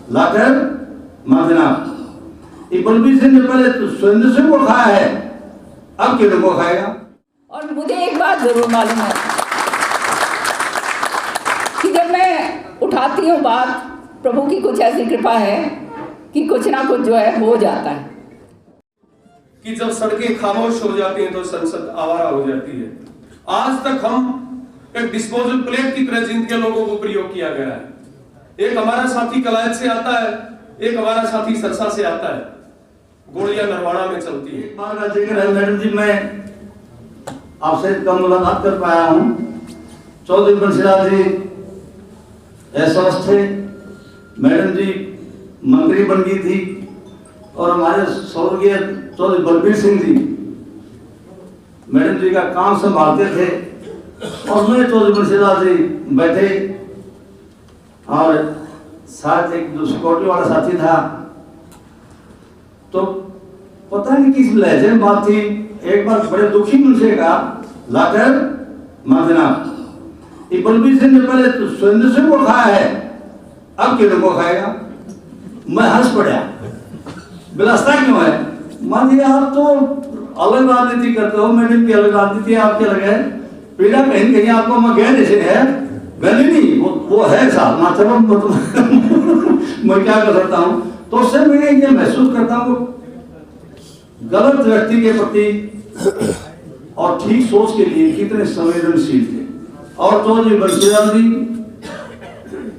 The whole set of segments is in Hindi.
लाकर मांगना। ये बलबीर सिंह ने पहले तो सुरेंद्र सिंह को खाया है, अब किन को खाएगा। और मुझे एक बात जरूर मालूम है कि जब मैं उठाती हूँ बात, प्रभु की कुछ ऐसी कृपा है कि कुछ ना कुछ जो है हो जाता है। कि जब सड़कें खामोश हो जाती हैं तो संसद आवारा हो जाती है। आज तक हम एक डिस्पोजल प्लेट की तरह जिंद के लोगों को प्रयोग किया गया है। एक हमारा साथी कलायत से आता है, एक हमारा साथी सरसा से आता है, गोलियां नरवाना में चलती है। एक बार का जिक्र है मैडम जी, मैं आपसे कम मुलाकात कर पाया हूँ। चौधरी बंसीलाल जी एहसास थे, मैडम जी मंत्री बन गई थी और हमारे स्वर्गीय चौधरी बलबीर सिंह जी मैडम जी का काम संभालते थे और मैं चौधरी बंसीलाल जी बैठे और साथ एक जो सिक्योरिटी वाला साथी था, तो पता नहीं किस लहजे में बात थी। एक बार बड़े दुखी मन से कहा लाकर मांगना। ये बलबीर सिंह ने पहले तो सुरेंद्र सिंह को खाया है, अब किन को खाएगा। मैं हंस पड़ा, बिलासता क्यों है। मान लिया आप तो अलग राजनीति करते हो, मैंने भी अलग राजनीति, आपके अलग है। पीड़ा कहीं कहीं आपको मैं गैर ऐसे है, गली नहीं वो है साहब ना, चलो मैं क्या कर सकता हूँ। तो उससे मैं ये महसूस करता हूँ गलत व्यक्ति के प्रति और ठीक सोच के लिए कितने संवेदनशील थे। और चौधरी बंसीलाल जी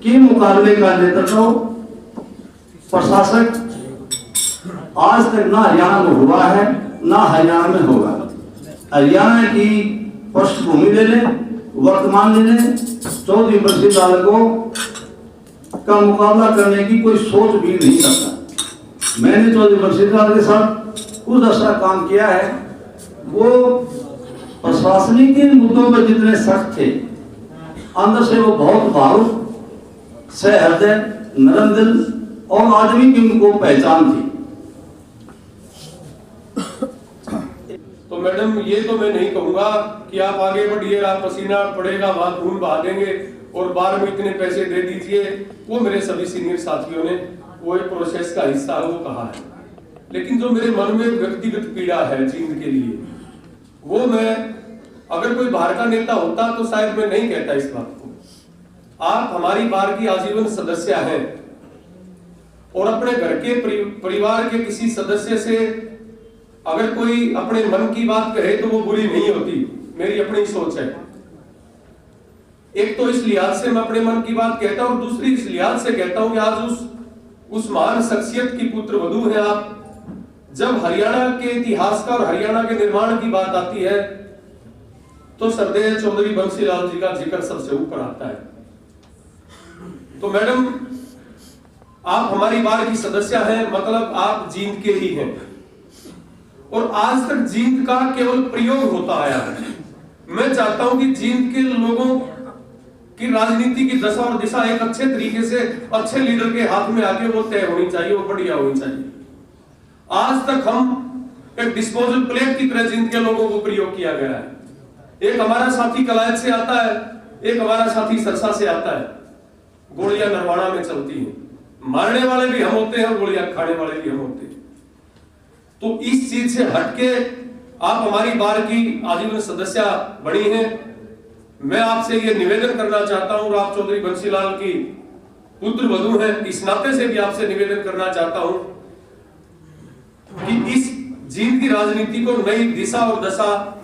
के मुकाबले का नेतृत्व प्रशासक आज तक ना हरियाणा में हुआ है ना हरियाणा में होगा। हरियाणा की पृष्ठभूमि ले लें, वर्तमान ले लें, चौधरी बंसीलाल को का मुकाबला करने की कोई सोच भी नहीं करता। मैंने चौधरी बंसीलाल के साथ कुछ ऐसा काम किया है, वो प्रशासनिक मुद्दों पर जितने सख्त थे, अंदर से वो बहुत भावुक, सहृदय, नरम दिल और आदमी की उनको पहचान थी। तो मैडम ये तो मैं नहीं कहूंगा कि आप आगे बढ़िए, आप पसीना पड़ेगा वहां खून बहा देंगे और बार में इतने पैसे दे दीजिए। वो मेरे सभी सीनियर साथियों ने वो एक प्रोसेस का हिस्सा है वो कहा है, लेकिन जो मेरे मन में व्यक्तिगत पीड़ा है जींद के लिए, वो मैं अगर कोई बाहर का नेता होता तो शायद मैं नहीं कहता इस बात को। आप हमारी बार की आजीवन सदस्य हैं और अपने घर के परिवार के किसी सदस्य से अगर कोई अपने मन की बात कहे तो वो बुरी नहीं होती, मेरी अपनी सोच है। एक तो इस लिहाज से मैं अपने मन की बात कहता हूं, दूसरी इस लिहाज से कहता हूं कि आज उस महान शख्सियत की पुत्र वधू है आप। जब हरियाणा के इतिहास का और हरियाणा के निर्माण की बात आती है तो सरदेय चौधरी बंसीलाल जी का जिक्र सबसे ऊपर आता है। तो मैडम आप हमारी बार की सदस्य हैं, मतलब आप जींद के ही हैं और आज तक जींद का केवल प्रयोग होता आया है। मैं चाहता हूं कि जींद के लोगों की राजनीति की दशा और दिशा एक अच्छे तरीके से अच्छे लीडर के हाथ में आके वो तय होनी चाहिए, वो बढ़िया होनी चाहिए। आज तक हम एक डिस्पोजल प्लेट की तरह जींद के लोगों को प्रयोग किया गया है। एक हमारा साथी कलायत से आता है, एक हमारा साथी सरसा से आता है, गोलियां नरवाना में चलती हैं। मारने वाले भी हम होते हैं, गोलियां खाने वाले भी हम होते हैं। तो इस चीज से हटके आप हमारी बार की आजीवन सदस्य बनी हैं। मैं आपसे ये निवेदन करना चाहता हूं, और आप चौधरी बंसीलाल की पुत्र वधू हैं, इस नाते से भी आपसे निवेदन करना चाहता हूं कि इस जींद की राजनीति को नई दिशा और दशा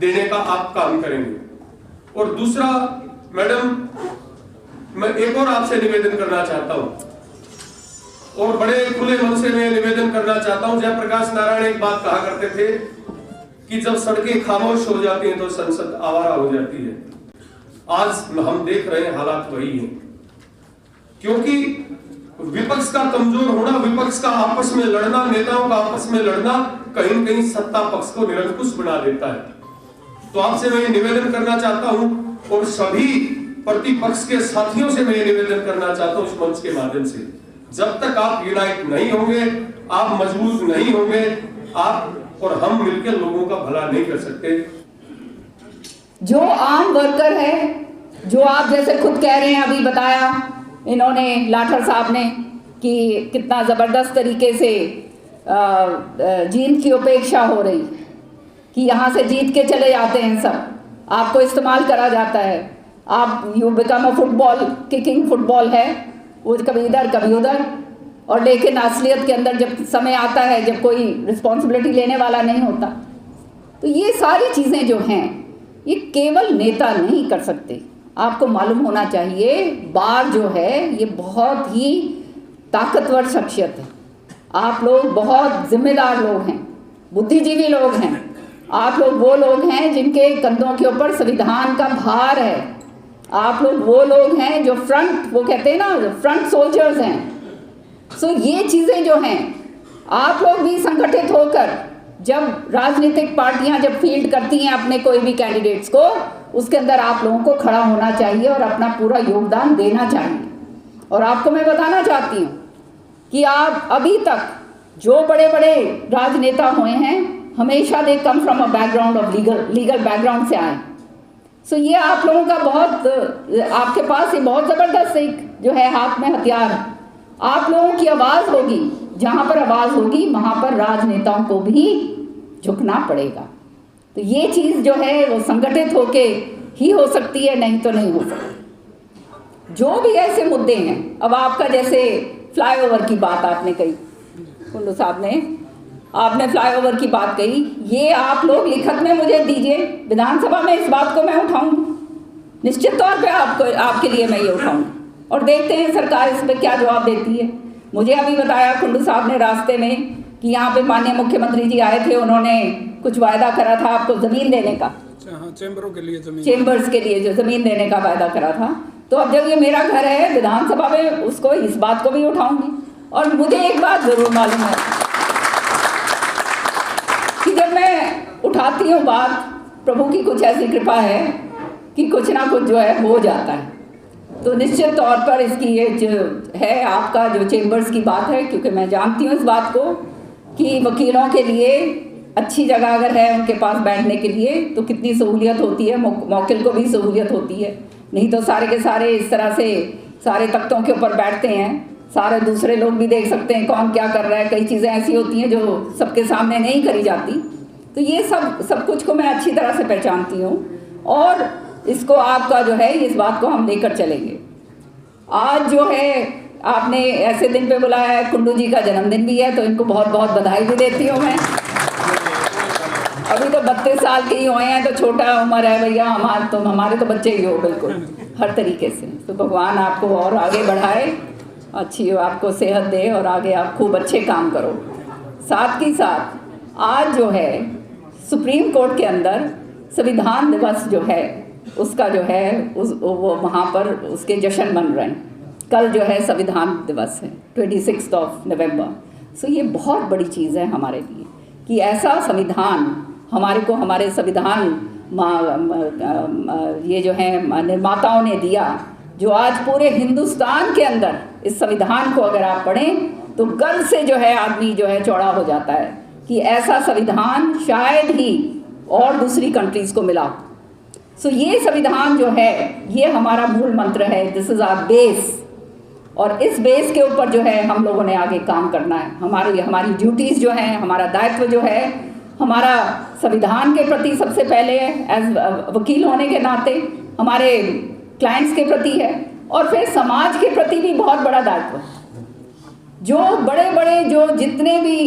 देने का आप काम करेंगे। और दूसरा मैडम, मैं एक और आपसे निवेदन करना चाहता हूं और बड़े खुले मन से मैं निवेदन करना चाहता हूं। जयप्रकाश नारायण एक बात कहा करते थे कि जब सड़कें खामोश हो जाती हैं तो संसद आवारा हो जाती है। आज हम देख रहे हैं हालात वही है, क्योंकि विपक्ष का कमजोर होना, विपक्ष का आपस में लड़ना, नेताओं का आपस में लड़ना कहीं न कहीं सत्ता पक्ष को निरंकुश बना देता है। तो आपसे मैं ये निवेदन करना चाहता हूं और सभी प्रतिपक्ष के साथियों से मैं ये निवेदन करना चाहता हूं इस मंच के माध्यम से, जब तक आप यूनाइट नहीं होंगे, आप मजबूत नहीं होंगे, आप और हम मिलकर लोगों का भला नहीं कर सकते। जो आम वर्कर है, जो आप जैसे खुद कह रहे हैं, अभी बताया इन्होंने लाठर साहब ने कि कितना ज़बरदस्त तरीके से जीत की उपेक्षा हो रही, कि यहाँ से जीत के चले जाते हैं सब, आपको इस्तेमाल करा जाता है, आप you become a football kicking football है, वो कभी इधर कभी उधर। और लेकिन असलियत के अंदर जब समय आता है, जब कोई रिस्पॉन्सिबिलिटी लेने वाला नहीं होता, तो ये सारी चीज़ें जो हैं ये केवल नेता नहीं कर सकते। आपको मालूम होना चाहिए बार जो है ये बहुत ही ताकतवर शख्सियत है। आप लोग बहुत जिम्मेदार लोग हैं, बुद्धिजीवी लोग हैं, आप लोग वो लोग हैं जिनके कंधों के ऊपर संविधान का भार है। आप लोग वो लोग हैं जो फ्रंट, वो कहते हैं ना, फ्रंट सोल्जर्स हैं। सो ये चीज़ें जो हैं, आप लोग भी संगठित होकर, जब राजनीतिक पार्टियां जब फील्ड करती हैं अपने कोई भी कैंडिडेट्स को, उसके अंदर आप लोगों को खड़ा होना चाहिए और अपना पूरा योगदान देना चाहिए। और आपको मैं बताना चाहती हूँ कि आप अभी तक जो बड़े बड़े राजनेता हुए हैं, हमेशा they come from a background of legal background से आए। सो ये आप लोगों का बहुत, आपके पास ये बहुत ज़बरदस्त एक जो है हाथ में हथियार है। आप लोगों की आवाज़ होगी, जहाँ पर आवाज़ होगी वहाँ पर राजनेताओं को भी झुकना पड़ेगा। तो ये चीज़ जो है वो संगठित होके ही हो सकती है, नहीं तो नहीं हो सकती। जो भी ऐसे मुद्दे हैं, अब आपका जैसे फ्लाईओवर की बात आपने कही, कुल्लू साहब ने, आपने फ्लाईओवर की बात कही, ये आप लोग लिखत में मुझे दीजिए, विधानसभा में इस बात को मैं उठाऊंगी, निश्चित तौर पे आपके लिए मैं ये उठाऊंगी, और देखते हैं सरकार इस पर क्या जवाब देती है। मुझे अभी बताया कुल्लू साहब ने रास्ते में कि यहाँ पे माननीय मुख्यमंत्री जी आए थे, उन्होंने कुछ वायदा करा था आपको ज़मीन देने का, चेंबरों के लिए ज़मीन, चेंबर्स के लिए जो ज़मीन देने का वायदा करा था। तो अब जब ये मेरा घर है, विधानसभा में उसको, इस बात को भी उठाऊंगी। और मुझे एक बात ज़रूर मालूम है कि जब मैं उठाती हूँ बात, प्रभु की कुछ ऐसी कृपा है कि कुछ ना कुछ जो है हो जाता है। तो निश्चित तौर पर इसकी ये जो है आपका जो चेंबर्स की बात है, क्योंकि मैं जानती हूँ इस बात को कि वकीलों के लिए अच्छी जगह अगर है उनके पास बैठने के लिए, तो कितनी सहूलियत होती है, मौकिल को भी सहूलियत होती है। नहीं तो सारे के सारे इस तरह से सारे तख्तों के ऊपर बैठते हैं, सारे दूसरे लोग भी देख सकते हैं कौन क्या कर रहा है। कई चीज़ें ऐसी होती हैं जो सबके सामने नहीं करी जाती। तो ये सब कुछ को मैं अच्छी तरह से पहचानती हूँ, और इसको आपका जो है इस बात को हम लेकर चलेंगे। आज जो है आपने ऐसे दिन पे बुलाया है, कुंडू जी का जन्मदिन भी है, तो इनको बहुत बहुत बधाई भी देती हूँ मैं। अभी तो 32 साल के ही हुए हैं, तो छोटा उम्र है भैया, हमारे तो बच्चे ही हो बिल्कुल हर तरीके से। तो भगवान आपको और आगे बढ़ाए, अच्छी आपको सेहत दे और आगे आप खूब अच्छे काम करो। साथ ही साथ आज जो है सुप्रीम कोर्ट के अंदर संविधान दिवस जो है उसका जो है वो वहाँ पर उसके जश्न मन रहे हैं। कल जो है संविधान दिवस है 26 नवंबर। सो ये बहुत बड़ी चीज़ है हमारे लिए कि ऐसा संविधान हमारे को, हमारे संविधान ये जो है निर्माताओं ने दिया, जो आज पूरे हिंदुस्तान के अंदर इस संविधान को अगर आप पढ़ें तो गर्व से जो है आदमी जो है चौड़ा हो जाता है कि ऐसा संविधान शायद ही और दूसरी कंट्रीज को मिला। सो ये संविधान जो है ये हमारा मूल मंत्र है, दिस इज़ आवर बेस, और इस बेस के ऊपर जो है हम लोगों ने आगे काम करना है। हमारी ड्यूटीज़ जो हैं, हमारा दायित्व जो है हमारा संविधान के प्रति सबसे पहले एज वकील होने के नाते हमारे क्लाइंट्स के प्रति है, और फिर समाज के प्रति भी बहुत बड़ा दायित्व। जो बड़े बड़े जो जितने भी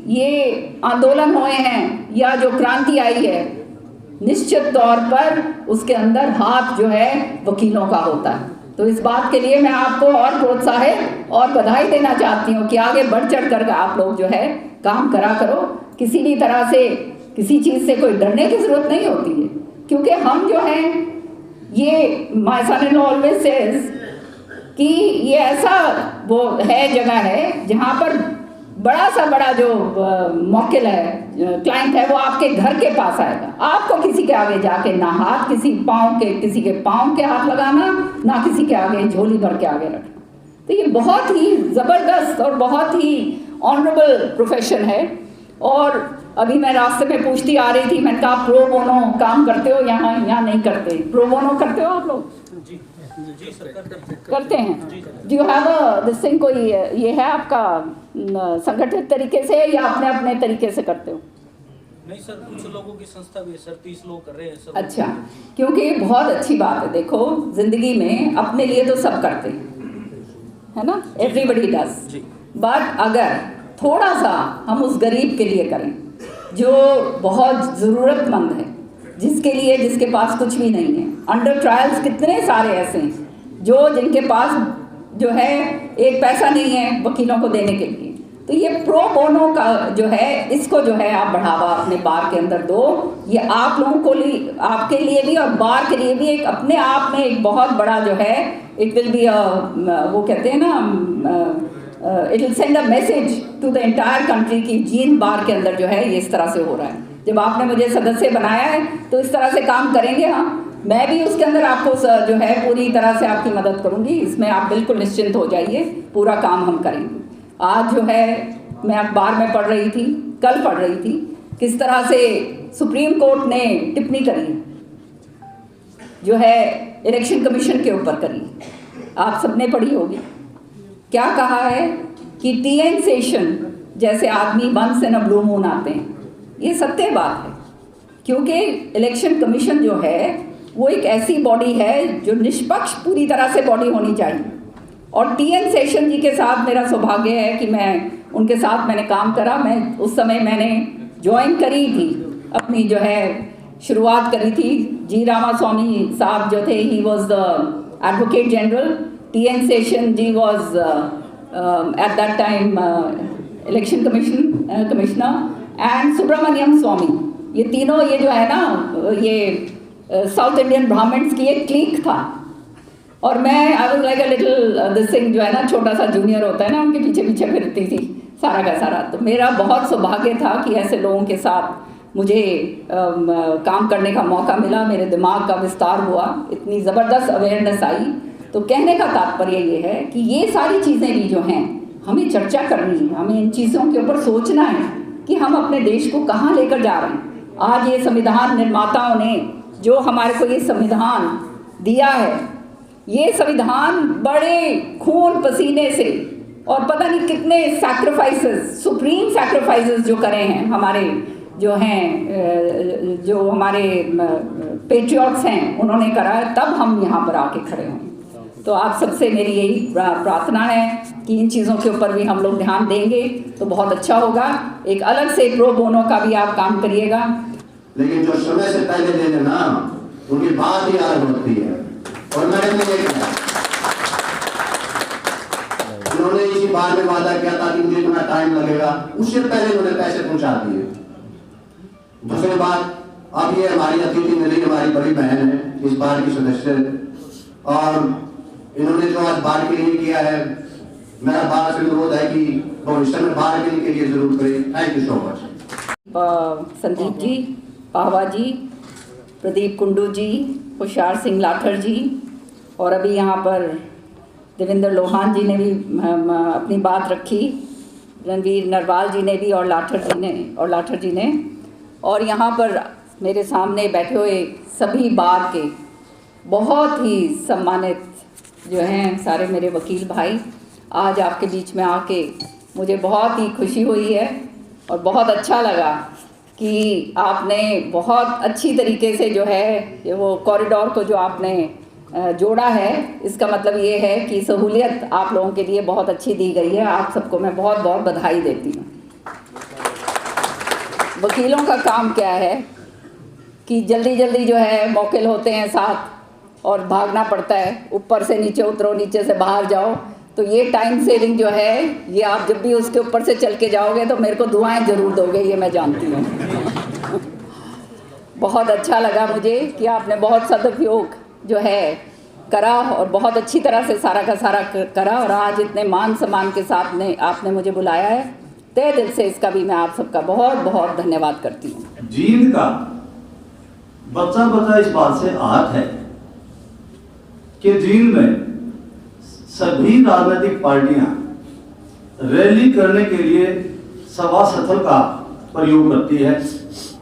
ये आंदोलन हुए हैं या जो क्रांति आई है, निश्चित तौर पर उसके अंदर हाथ जो है वकीलों का होता है। तो इस बात के लिए मैं आपको और प्रोत्साहित और बधाई देना चाहती हूँ कि आगे बढ़ चढ़ कर आप लोग जो है काम करा करो। किसी भी तरह से किसी चीज़ से कोई डरने की ज़रूरत नहीं होती है, क्योंकि हम जो हैं ये my son in law always says कि ये ऐसा वो है जगह है जहाँ पर बड़ा सा बड़ा जो मौकिल है, क्लाइंट है, वो आपके घर के पास आएगा। आपको किसी के आगे जाके ना हाथ किसी के पाँव के हाथ लगाना, ना किसी के आगे झोली भर के आगे रखना। तो ये बहुत ही ज़बरदस्त और बहुत ही ऑनरेबल प्रोफेशन है। और अभी मैं रास्ते में पूछती आ रही थी, मैंने कहा प्रो बोनो काम करते हो यहाँ नहीं करते, प्रो बोनो करते हो आप लोग? जी जी सर करते हैं? Do you have this thing, कोई ये है आपका संगठित तरीके से या अपने अपने तरीके से करते हो? नहीं सर, कुछ लोगों की संस्था भी है सर, 30 लोग कर रहे हैं सब। अच्छा, क्योंकि बहुत अच्छी बात है। देखो जिंदगी में अपने लिए तो सब करते हैं, है ना, एवरीबडी डज, बट अगर थोड़ा सा हम उस गरीब के लिए करें जो बहुत ज़रूरतमंद है, जिसके पास कुछ भी नहीं है। अंडर ट्रायल्स कितने सारे ऐसे हैं जिनके पास जो है एक पैसा नहीं है वकीलों को देने के लिए। तो ये प्रो बोनो का जो है, इसको जो है आप बढ़ावा अपने बार के अंदर दो। ये आप लोगों को आपके लिए भी और बार के लिए भी एक अपने आप में एक बहुत बड़ा जो है, इट विल बी वो कहते हैं ना, it will send a message to the entire country की जींद बार के अंदर जो है ये इस तरह से हो रहा है। जब आपने मुझे सदस्य बनाया है तो इस तरह से काम करेंगे हम, मैं भी उसके अंदर आपको जो है पूरी तरह से आपकी मदद करूंगी, इसमें आप बिल्कुल निश्चिंत हो जाइए, पूरा काम हम करेंगे। आज जो है मैं अखबार में पढ़ रही थी, कल पढ़ रही थी, किस तरह से सुप्रीम कोर्ट ने टिप्पणी करी जो है इलेक्शन कमीशन के ऊपर करी, आप सबने पढ़ी होगी। क्या कहा है कि टीएन सेशन जैसे आदमी once in a blue moon आते हैं, ये सत्य बात है। क्योंकि इलेक्शन कमीशन जो है वो एक ऐसी बॉडी है जो निष्पक्ष पूरी तरह से बॉडी होनी चाहिए। और टीएन सेशन जी के साथ मेरा सौभाग्य है कि मैं उनके साथ मैंने काम करा। मैं उस समय मैंने ज्वाइन करी थी, अपनी जो है शुरुआत करी थी। जी रामास्वामी साहब जो थे, he was the advocate general, TN Seshan ji was at that time election commissioner, and Subramanian Swamy. ये तीनों, ये जो है ना, ये साउथ इंडियन ब्राह्मण्स की एक क्लीक था। और मैं I was like a little this thing, जो है ना छोटा सा जूनियर होता है ना, उनके पीछे पीछे फिरती थी सारा का सारा। तो मेरा बहुत सौभाग्य था कि ऐसे लोगों के साथ मुझे काम करने का मौका मिला, मेरे दिमाग का विस्तार हुआ, इतनी ज़बरदस्त अवेयरनेस आई। तो कहने का तात्पर्य ये है कि ये सारी चीज़ें भी जो हैं हमें चर्चा करनी है, हमें इन चीज़ों के ऊपर सोचना है कि हम अपने देश को कहाँ लेकर जा रहे हैं। आज ये संविधान निर्माताओं ने जो हमारे को ये संविधान दिया है, ये संविधान बड़े खून पसीने से और पता नहीं कितने सैक्रिफाइसेस, सुप्रीम सैक्रिफाइसेस जो करे हैं हमारे जो हैं, जो हमारे पेट्रियट्स हैं, उन्होंने करा है, तब हम यहाँ पर आके खड़े हों। तो आप सबसे मेरी यही प्रार्थना है कि इन चीज़ों के ऊपर भी हम लोग ध्यान देंगे तो बहुत अच्छा होगा। एक अलग से प्रो बोनो का भी आप काम करिएगा। लेकिन जो समय से पहले दे देना, उनकी बात ही अलग होती है। और मैंने ये किया, उन्होंने इसी बार में वादा किया था कि मुझे इतना टाइम लगेगा, उससे पहले उन्होंने पैसे पहुंचा दिए। दूसरी बात, अब ये हमारी अतिथि मिली, हमारी बड़ी बहन है, इस बार की सदस्य, और इन्होंने जो आज बार के लिए किया है, मेरा बार से अनुरोध है कि भविष्य में बार के लिए जरूर करें। Thank you so much. Sandeep ji, Pawa ji, Pradeep Kundu ji, Hoshiyar Singh Lathar जी, और अभी यहाँ पर देवेंद्र लोहान जी ने भी अपनी बात रखी, रणवीर नरवाल जी ने भी, और लाठर जी ने, और यहाँ पर मेरे सामने बैठे हुए सभी बार के बहुत ही सम्मानित जो हैं सारे मेरे वकील भाई, आज आपके बीच में आके मुझे बहुत ही खुशी हुई है और बहुत अच्छा लगा कि आपने बहुत अच्छी तरीके से जो है वो कॉरिडोर को जो आपने जोड़ा है। इसका मतलब ये है कि सहूलियत आप लोगों के लिए बहुत अच्छी दी गई है। आप सबको मैं बहुत बहुत बधाई देती हूँ। वकीलों का काम क्या है कि जल्दी जल्दी जो है मौकिल होते हैं साथ और भागना पड़ता है, ऊपर से नीचे उतरो, नीचे से बाहर जाओ। तो ये टाइम सेविंग जो है, ये आप जब भी उसके ऊपर से चल के जाओगे तो मेरे को दुआएं ज़रूर दोगे, ये मैं जानती हूँ। बहुत अच्छा लगा मुझे कि आपने बहुत सदुपयोग जो है करा और बहुत अच्छी तरह से सारा का सारा करा, और आज इतने मान सम्मान के साथ आपने मुझे बुलाया है। तहे दिल से इसका भी मैं आप सबका बहुत बहुत धन्यवाद करती हूँ। जींद का बच्चा बच्चा इस बात से आहत है कि जींद में सभी राजनीतिक पार्टियां रैली करने के लिए सभा स्थल का प्रयोग करती है,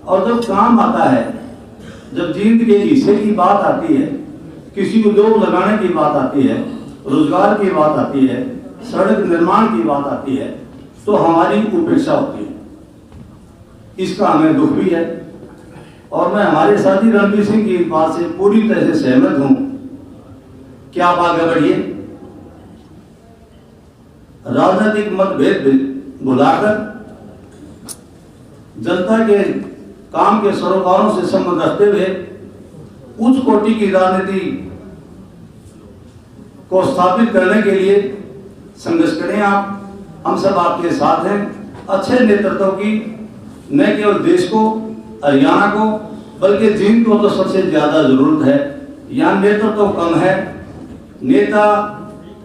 और जब काम आता है, जब जींद के हिस्से की बात आती है, किसी उद्योग लगाने की बात आती है, रोजगार की बात आती है, सड़क निर्माण की बात आती है, तो हमारी उपेक्षा होती है। इसका हमें दुख भी है और मैं हमारे साथी रणबीर सिंह की बात से पूरी तरह से सहमत हूं कि आप आगे बढ़िए, राजनीतिक मतभेद भुलाकर जनता के काम के सरोकारों से संबंध रखते हुए उच्च कोटि की राजनीति को स्थापित करने के लिए संघर्ष करें। आप, हम सब आपके साथ हैं। अच्छे नेतृत्व की न केवल देश को, हरियाणा को, बल्कि जींद को तो सबसे ज्यादा जरूरत है। यहाँ नेतृत्व कम है, नेता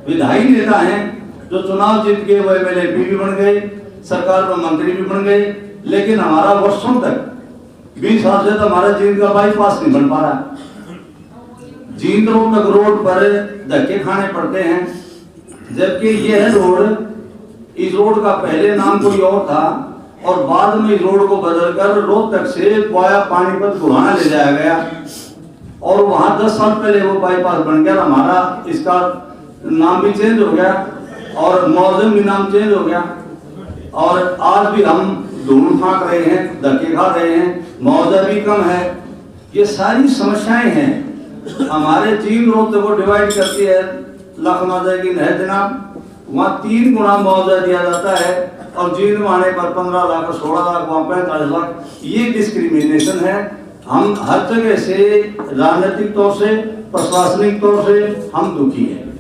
विधायी नेता हैं जो चुनाव जीत के वो एमएलए भी बन गए, सरकार में मंत्री भी बन गए, लेकिन हमारा वर्षों तक 20 साल से तो हमारा जींद का बाईपास नहीं बन पा रहा। जींद रोड तक रोड पर धक्के खाने पड़ते हैं, जबकि यह रोड, इस रोड का पहले नाम कोई और था और बाद में इस रोड को बदलकर रोहतक से वाया पानीपत गुहाना ले जाया गया और वहां 10 साल पहले वो बाईपास बन गया। हमारा इसका नाम भी चेंज हो गया और मौजम भी नाम चेंज हो गया और आज भी हम धूल फाँक रहे हैं, धक्के खा रहे हैं, मुआवजा भी कम है। ये सारी समस्याएं हैं। हमारे जींद रोहतक को डिवाइड करती है लखनऊ की नहर जनाब, वहाँ 3 गुना मुआवजा दिया जाता है और जींद में आने पर 15 लाख, 16 लाख, वहाँ 45 लाख। ये डिस्क्रिमिनेशन है। हम हर जगह से राजनीतिक तौर से, प्रशासनिक तौर से हम दुखी हैं।